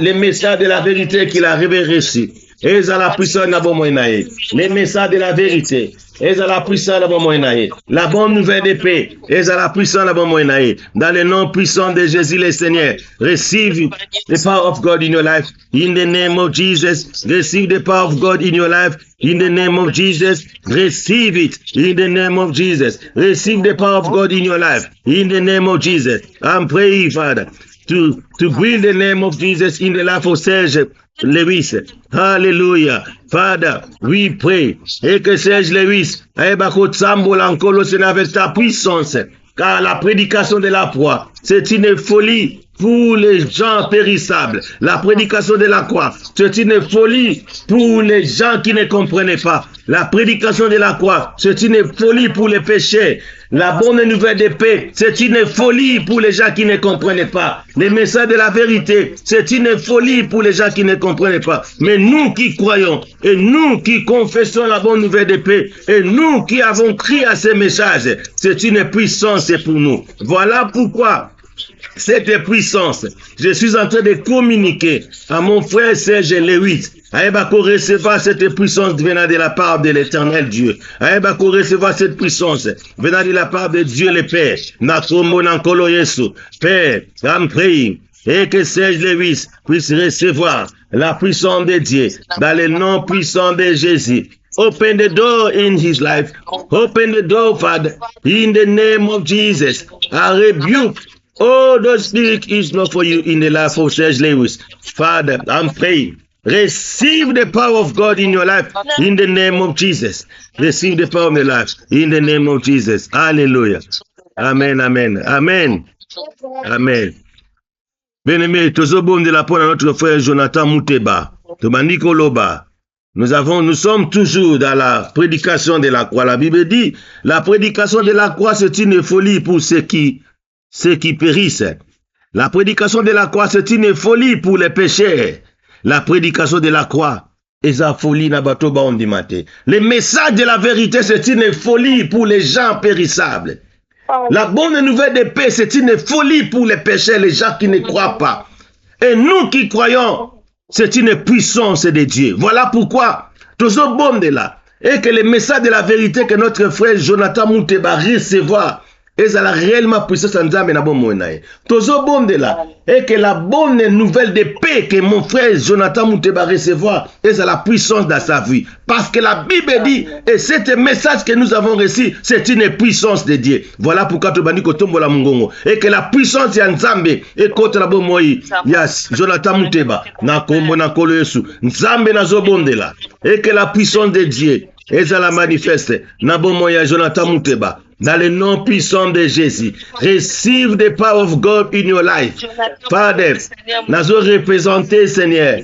les messages de la vérité qu'il a reçus, et à la puissance de la Bomoenae, les messages de la vérité, et à la puissance de la Bomoenae, la bonne nouvelle de paix, et à la puissance de la Bomoenae, dans le nom puissant de Jésus le Seigneur, receive the power of God in your life, in the name of Jesus, receive the power of God in your life, in the name of Jesus, receive it. In the name of Jesus, receive the power of God in your life. In the name of Jesus, I'm praying, Father, to bring the name of Jesus in the life of Serge Lewis. Hallelujah. Father, we pray. Et que Serge Lewis, avec ta puissance, car la prédication de la croix, c'est une folie pour les gens périssables. La prédication de la croix, c'est une folie pour les gens qui ne comprennent pas. La prédication de la croix, c'est une folie pour les pécheurs. La bonne nouvelle de paix, c'est une folie pour les gens qui ne comprennent pas. Les messages de la vérité, c'est une folie pour les gens qui ne comprennent pas. Mais nous qui croyons, et nous qui confessons la bonne nouvelle de paix, et nous qui avons crié à ces messages, c'est une puissance pour nous. Voilà pourquoi cette puissance, je suis en train de communiquer à mon frère Serge Lewis. Aïbako recevoir cette puissance venant de la part de l'éternel Dieu. Aïbako recevoir cette puissance venant de la part de Dieu le Père. Nakomo nankolo Yesu. Père, I'm praying. Et que Serge Lewis puisse recevoir la puissance de Dieu dans le nom puissant de Jésus. Open the door in his life. Open the door, Father. In the name of Jesus. I rebuke all those spirits is not for you in the life of Serge Lewis. Father, I'm praying. Receive the power of God in your life in the name of Jesus. Receive the power of your life in the name of Jesus. Hallelujah. Amen, amen, amen, amen. Bien-aimé, tozobom de la part de notre frère Jonathan Mouteba, Tomandiko Loba. Nous sommes toujours dans la prédication de la croix. La Bible dit, la prédication de la croix, c'est une folie pour ceux qui périssent. La prédication de la croix, c'est une folie pour les pécheurs. La prédication de la croix est la folie na bato ba ondimate. Le message de la vérité, c'est une folie pour les gens périssables. La bonne nouvelle de paix, c'est une folie pour les pécheurs, les gens qui ne croient pas. Et nous qui croyons, c'est une puissance de Dieu. Voilà pourquoi, toujours bon de là, et que le message de la vérité que notre frère Jonathan Mouteba recevoir, et ça la réellement puissance en Nzambe na bon moyenaye. Toujours bon de là. Et que la bonne nouvelle de paix que mon frère Jonathan Mouteba recevoir, et ça la puissance dans sa vie. Parce que la Bible dit, et ce message que nous avons reçu, c'est une puissance de Dieu. Voilà pourquoi tu bandi kotombo la mungongo. Et que la puissance de Nzambe, et contre la bon moyi, yes, Jonathan Mouteba, na kombo na kolo Yesu, Nzambe na zo bon de là. Et que la puissance de Dieu, et ça la manifeste, na bon moyi Jonathan Mouteba. Dans le nom puissant de Jésus, receive the power of God in your life. Father, nous représenter, Seigneur,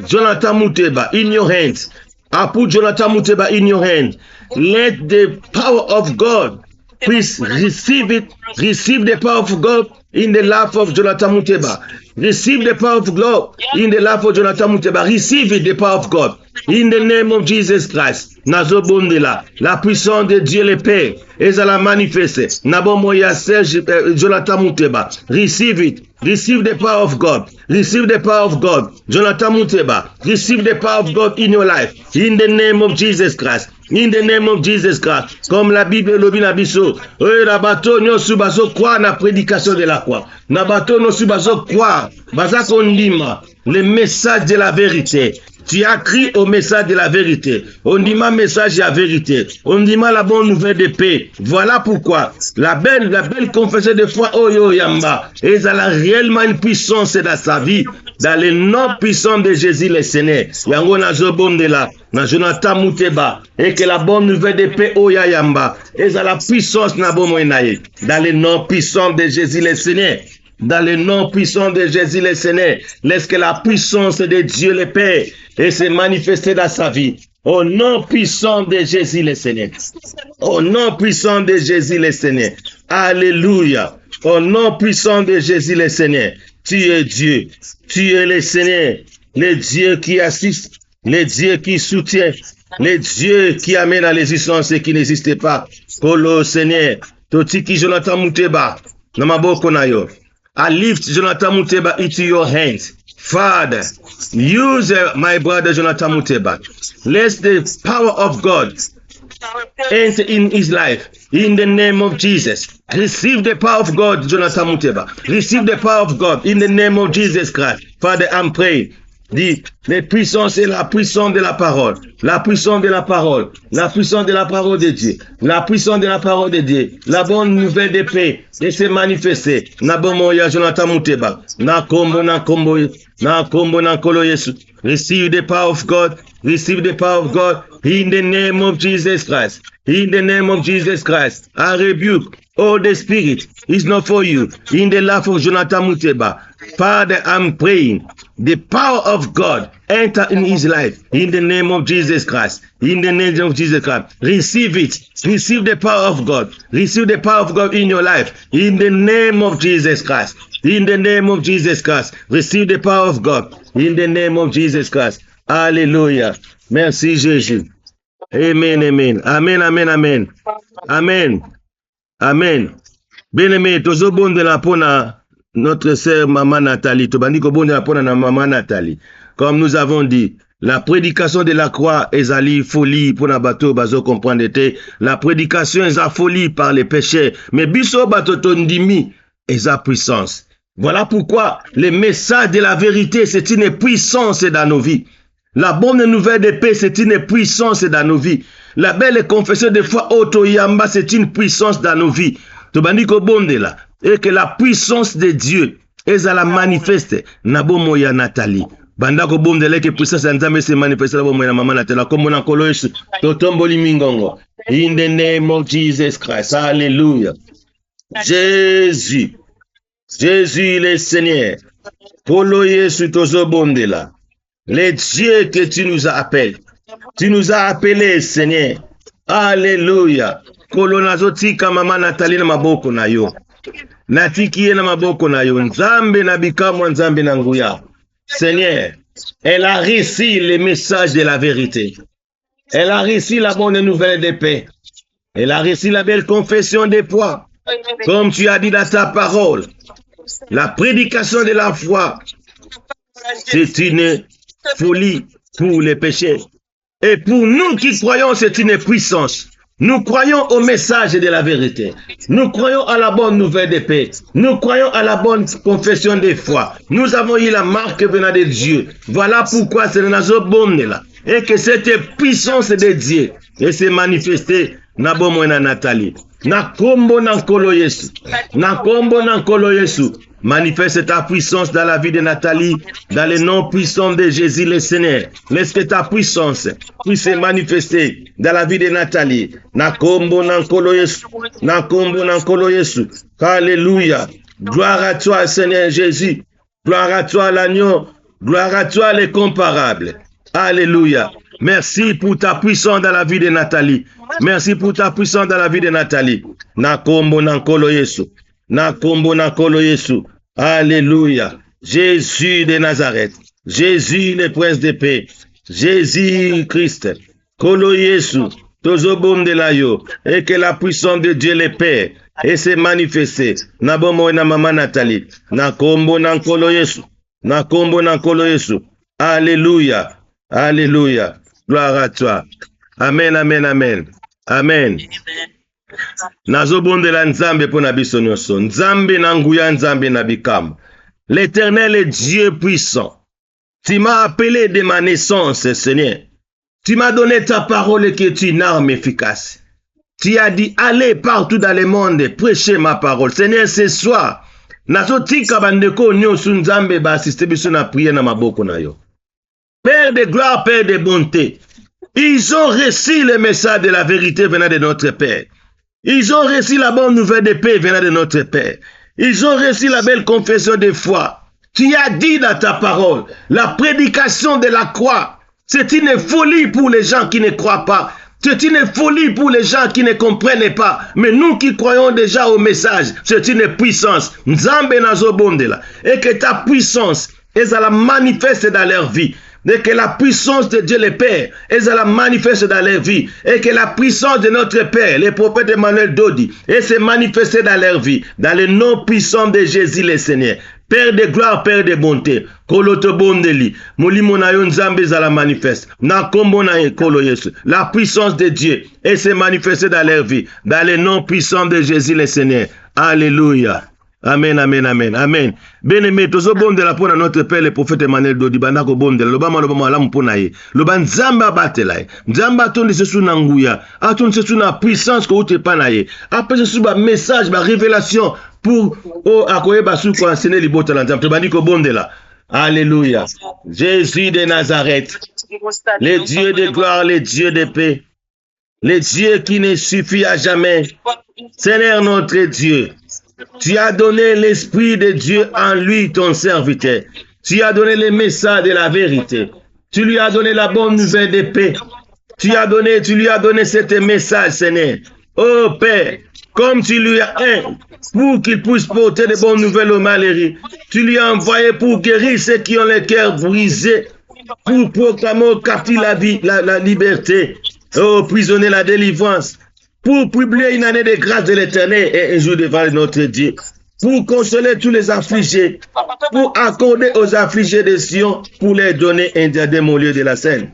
Jonathan Muteba, in your hands. I put Jonathan Muteba in your hands. Let the power of God, please receive it. Receive the power of God in the life of Jonathan Muteba. Receive the power of God in the life of Jonathan Muteba. Receive it, the power of God. In the name of Jesus Christ. Nazo bondela. La puissance de Dieu le Père. Et ça la manifeste. Nabo moya Serge Jonathan Muteba. Receive it. Receive the power of God. Receive the power of God. Jonathan Muteba. Receive the power of God in your life. In the name of Jesus Christ. In the name of Jesus Christ. Comme la Bible lobi na biso. La bateau nyo subaso kwa na prédication de la croix. Na bateau no subaso kwa. Baza kondima. Le message de la vérité. Tu as crié au message de la vérité. On dit ma message est la vérité. On dit ma la bonne nouvelle de paix. Voilà pourquoi la belle confession de foi Oyo Yamba. Et ça a réellement une puissance dans sa vie. Dans le nom puissant de Jésus le Seigneur. Yango na zobondela. Na Jonathan Muteba. Et que la bonne nouvelle de paix Oya Yamba. Et ça a la puissance na bomoinaye. Dans le nom puissant de Jésus le Seigneur. Dans le nom puissant de Jésus le Seigneur, laisse que la puissance de Dieu le Père et se manifester dans sa vie. Au nom puissant de Jésus le Seigneur. Au nom puissant de Jésus le Seigneur. Alléluia. Au nom puissant de Jésus le Seigneur. Tu es Dieu. Tu es le Seigneur. Le Dieu qui assiste. Le Dieu qui soutient. Le Dieu qui amène à l'existence ce qui n'existait pas. Pour le Seigneur. Totiki Jonathan Muteba. Namaboko nayo. I lift Jonathan Muteba into your hands. Father, use my brother Jonathan Muteba. Let the power of God enter in his life. In the name of Jesus. Receive the power of God, Jonathan Muteba. Receive the power of God in the name of Jesus Christ. Father, I'm praying. Les puissances et la puissance de la parole. La puissance de la parole. La puissance de la parole de Dieu. La puissance de la parole de Dieu. La bonne nouvelle de paix. De se manifester. Na bomo ya Jonathan Muteba. Na kombo na kombo. Na kombo na kolo Yesu. Receive the power of God. Receive the power of God. In the name of Jesus Christ. In the name of Jesus Christ. I rebuke all the spirit. It's not for you. In the life of Jonathan Muteba. Father, I'm praying. The power of God enter in his life. In the name of Jesus Christ. In the name of Jesus Christ. Receive it. Receive the power of God. Receive the power of God in your life. In the name of Jesus Christ. In the name of Jesus Christ. Receive the power of God. In the name of Jesus Christ. Alléluia. Merci Jésus. Amen, amen. Amen, amen, amen. Amen. Amen. Bien-aimé, tozo bonde la pona notre sœur Maman Nathalie. Tobandiko bonde la pona na Maman Nathalie. Comme nous avons dit, la prédication de la croix est ali folie pour na bateau bazo comprendre te. La prédication est à folie par les péchés. Mais biso bato tondimi est à puissance. Voilà pourquoi le message de la vérité, c'est une puissance dans nos vies. La bonne nouvelle de paix, c'est une puissance dans nos vies. La belle confession de foi Otoyamba, c'est une puissance dans nos vies. Tobandiko bonde là. Et que la puissance de Dieu est à la manifeste. Nabo moya Nathalie. Bandako bonde là que puissance de Nzambe se manifeste nabo moya Maman Nathalie. Comme on a kolo Yesu. Totomboli mingongo. In the name of Jesus Christ. Alléluia. Jésus. Jésus le Seigneur. Kolo Yesu tozo bonde là. Les dieux que tu nous as appelés. Tu nous as appelés, Seigneur. Alléluia. Kolonazotika Maman Nathalie na maboko na yo. Natikie na maboko na yo. Nzambe na bikamwa nzambe na nguya. Seigneur, elle a reçu le message de la vérité. Elle a reçu la bonne nouvelle de paix. Elle a reçu la belle confession de foi. Comme tu as dit dans ta parole. La prédication de la foi, c'est une folie pour les péchés. Et pour nous qui croyons, c'est une puissance. Nous croyons au message de la vérité. Nous croyons à la bonne nouvelle de paix. Nous croyons à la bonne confession de foi. Nous avons eu la marque venant de Dieu. Voilà pourquoi c'est là. Et que cette puissance de Dieu s'est manifestée na bomo na Nathalie. Na kombo na nkolo Yesu. Na kombo na nkolo Yesu. Manifeste ta puissance dans la vie de Nathalie, dans le nom puissant de Jésus le Seigneur. Laisse que ta puissance puisse se manifester dans la vie de Nathalie. Na kombo na nkolo Yesu. Na kombo na nkolo Yesu. Alléluia. Gloire à toi, Seigneur Jésus. Gloire à toi, l'agneau. Gloire à toi, l'incomparable. Alléluia. Merci pour ta puissance dans la vie de Nathalie. Merci pour ta puissance dans la vie de Nathalie. Nakombo nankolo Yesu. Nakombo nankolo Yesu. Alléluia. Jésus de Nazareth. Jésus le prince de paix. Jésus Christ. Kolo Yesu. Tozobom de la yo. Et que la puissance de Dieu le Père et se manifester. Nabomo na maman Nathalie. Nakombo nankolo Yesu. Nakombo nankolo Yesu. Alléluia. Alléluia. Gloire à toi. Amen, amen, amen. Amen. Nazobondela nzambe pona biso nyonso. Nzambe na nguya, nzambe na bikamba. L'Éternel est Dieu puissant. Tu m'as appelé de ma naissance, Seigneur. Tu m'as donné ta parole qui est une arme efficace. Tu as dit, allez partout dans le monde, prêchez ma parole. Seigneur, ce soir, nazotika bandeko nyonso nzambe ba assiste biso na prière na maboko na yo. Père de gloire, Père de bonté, ils ont reçu le message de la vérité venant de notre Père. Ils ont reçu la bonne nouvelle de paix venant de notre Père. Ils ont reçu la belle confession de foi. Tu as dit dans ta parole, la prédication de la croix, c'est une folie pour les gens qui ne croient pas. C'est une folie pour les gens qui ne comprennent pas. Mais nous qui croyons déjà au message, c'est une puissance. Nzambe nazobondela. Et que ta puissance, elle la manifeste dans leur vie. Et que la puissance de Dieu le Père, elle la manifeste dans leur vie. Et que la puissance de notre Père, le prophète Emmanuel Dodi, elle se manifeste dans leur vie. Dans le nom puissant de Jésus le Seigneur. Père de gloire, Père de bonté, koloto bondeli, molimo na yo nzambe zala manifeste, na kombo na kolo Yesu. La puissance de Dieu et se manifeste dans leur vie, dans le nom puissant de Jésus le Seigneur. Alléluia. Amen, amen, amen, amen. Bien-aimé, tozo bondela pona notre Père le prophète Emmanuel Dodi, bandako bondela, lobama alamu pona ye, loba nzamba batela ye, nzamba atondi sesu na nguya, atondi sesu na puissance ko ute pana ye, après sesu ba message, ba révélation, pour akoyeba su ko enseigner libota la nzambe, tobandi ko bondela. Alléluia. Jésus de Nazareth, le Dieu de gloire, le Dieu de paix, le Dieu qui ne suffit à jamais, Seigneur notre Dieu. Tu as donné l'Esprit de Dieu en lui, ton serviteur. Tu as donné le message de la vérité. Tu lui as donné la bonne nouvelle de paix. Tu lui as donné ce message, Seigneur. Oh Père, comme tu lui as pour qu'il puisse porter de bonnes nouvelles aux malheureux. Tu lui as envoyé pour guérir ceux qui ont le cœur brisé, pour proclamer aux captifs la liberté, aux prisonniers la délivrance, pour publier une année de grâce de l'Éternel et un jour devant notre Dieu, pour consoler tous les affligés, pour accorder aux affligés de Sion, pour leur donner un diadème au lieu de la scène.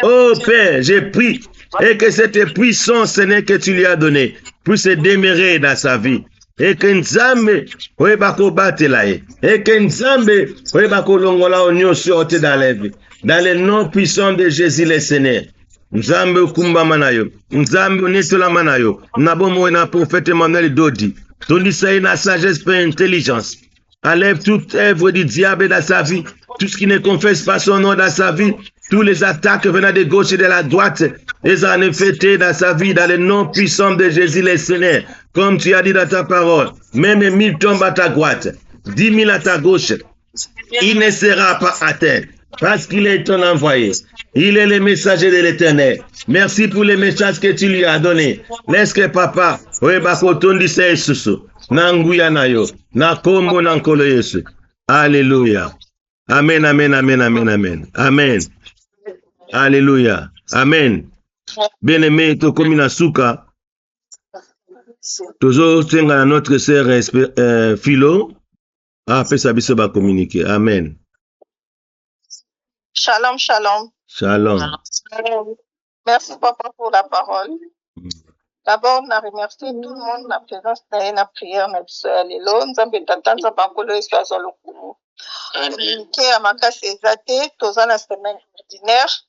Oh Père, j'ai pris et que cette puissance, Seigneur, que tu lui as donnée, puisse demeurer dans sa vie. Et que Nzambe, oyebako batela ye. Et que Nzambe, oyebako longola onyoso ote dans la vie. Dans le nom puissant de Jésus le Seigneur. Nzambe kumba manayo. Nzambe netola manayo. Nabomo na prophète Emmanuel Dodi. Tondisa na sagesse et intelligence. Enlève toute œuvre du diable dans sa vie. Tout ce qui ne confesse pas son nom dans sa vie. Tous les attaques venant de gauche et de la droite. Les en effet dans sa vie, dans le nom puissant de Jésus le Seigneur. Comme tu as dit dans ta parole. Même 1000 tombent à ta droite. 10 000 à ta gauche. Il ne sera pas atteint. Parce qu'il est ton envoyé. Il est le messager de l'Éternel. Merci pour les messages que tu lui as donnés. Laisse que papa, nanguya nayo, na kombo nankolo Yesu. Alléluia. Amen, amen, amen, amen, amen. Amen. Alléluia. Amen. Bien-aimé, tokomi na suka. Toujours tenga notre sœur Philo. Après ça, biso va communiquer. Amen. Shalom, shalom. Shalom. Merci, papa, pour la parole. D'abord, on a remercié tout le monde la présence de la prière. Merci à l'élo. Nous avons entendu Bankolo et Swazolokulu. Qui a marqué ses athées, tous dans la semaine ordinaire.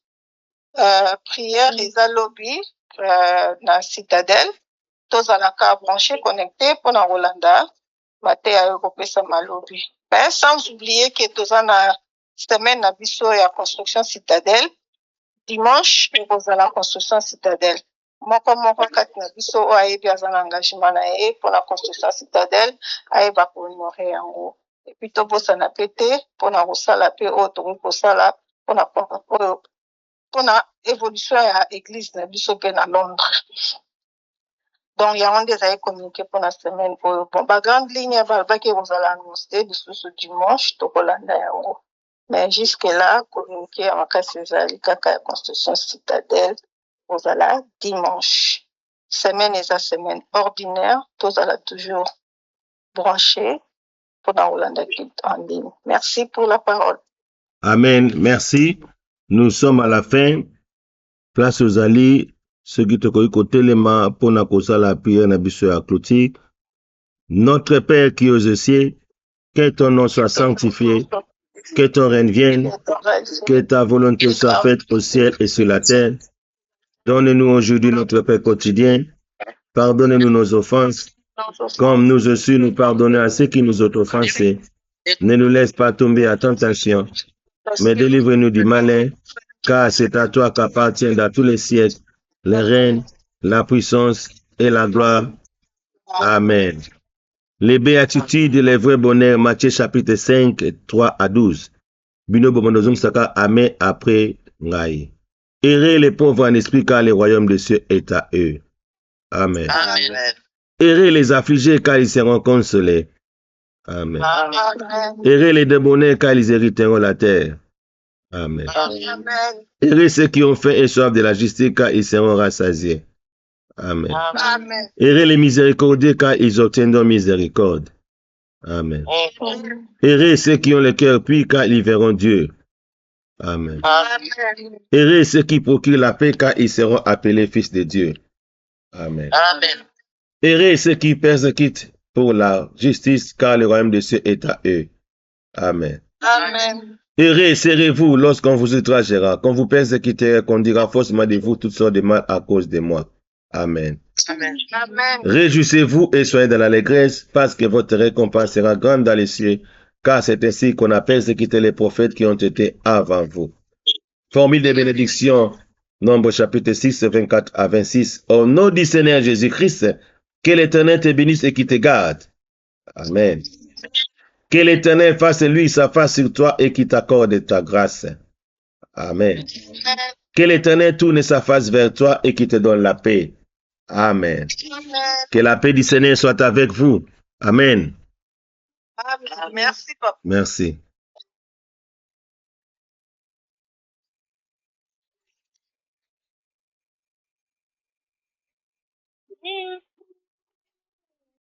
Prière, et à lobby, dans la citadelle. Tous dans la carte branchée, connectée pour la Rolanda. Maté à Europe, ça m'a lobby. Ben, sans oublier que tous dans la semaine na biso ya construction citadelle. Dimanche, nous avons la construction citadelle. Moko kati na biso o ayebi aza na engagement na ye pour la construction citadelle ayeba ko honorer yango Et puis tobosana pété pona kosala pe oyo tokoki kosala pona évolution ya église na biso pe na Londres. Donc yango nde ezali communiqué pona semaine oyo. Bon, grande ligne balobaki kozala annoncé lisusu dimanche tokolanda yango. Mais jusque là communiqué ya makasi ezali kaka ya construction citadelle kozala dimanche. Semaine eza semaine ordinaire tozala toujours branché pona kolanda culte en ligne. Merci pour la parole. Amen. Merci. Nous sommes à la fin. Place aux alliés. Ce qui te côté les mains pour la prière na biso à clôture. Notre Père qui es aux cieux, que ton nom soit sanctifié, que ton règne vienne, que ta volonté soit faite au ciel et sur la terre. Donne-nous aujourd'hui notre pain quotidien. Pardonne-nous nos offenses, comme nous aussi nous pardonnons à ceux qui nous ont offensés. Ne nous laisse pas tomber à tentation, mais délivre-nous du malin, car c'est à toi qu'appartiennent dans tous les siècles le règne, la puissance et la gloire. Amen. Les béatitudes et les vrais bonheurs, Matthieu chapitre 5, 3 à 12. Bino Bomondozum Saka, Amen après Ngaï. Errez les pauvres en esprit, car le royaume des cieux est à eux. Amen. Amen. Errez les affligés, car ils seront consolés. Amen. Amen. Errez les débonnés, car ils hériteront la terre. Amen. Amen. Errez ceux qui ont faim et soif de la justice, car ils seront rassasiés. Amen. Amen. Errez les miséricordieux, car ils obtiendront miséricorde. Amen. Errez ceux qui ont le cœur pur, car ils verront Dieu. Amen. Amen. Errez ceux qui procurent la paix, car ils seront appelés fils de Dieu. Amen. Amen. Errez ceux qui persécutent pour la justice, car le royaume des cieux est à eux. Amen. Amen. Errez, serrez-vous lorsqu'on vous outragera, qu'on vous persécutera, qu'on dira faussement de vous toutes sortes de mal à cause de moi. Amen. Amen. Amen. Réjouissez-vous et soyez dans l'allégresse, parce que votre récompense sera grande dans les cieux, car c'est ainsi qu'on a persécuté les prophètes qui ont été avant vous. Formule de bénédiction, Nombre chapitre 6, 24 à 26. Au nom du Seigneur Jésus-Christ, que l'Éternel te bénisse et qui te garde. Amen. Que l'Éternel fasse lui sa face sur toi et qui t'accorde ta grâce. Amen. Que l'Éternel tourne sa face vers toi et qui te donne la paix. Amen. Que la paix du Seigneur soit avec vous. Amen. Amen. Merci, papa. Merci.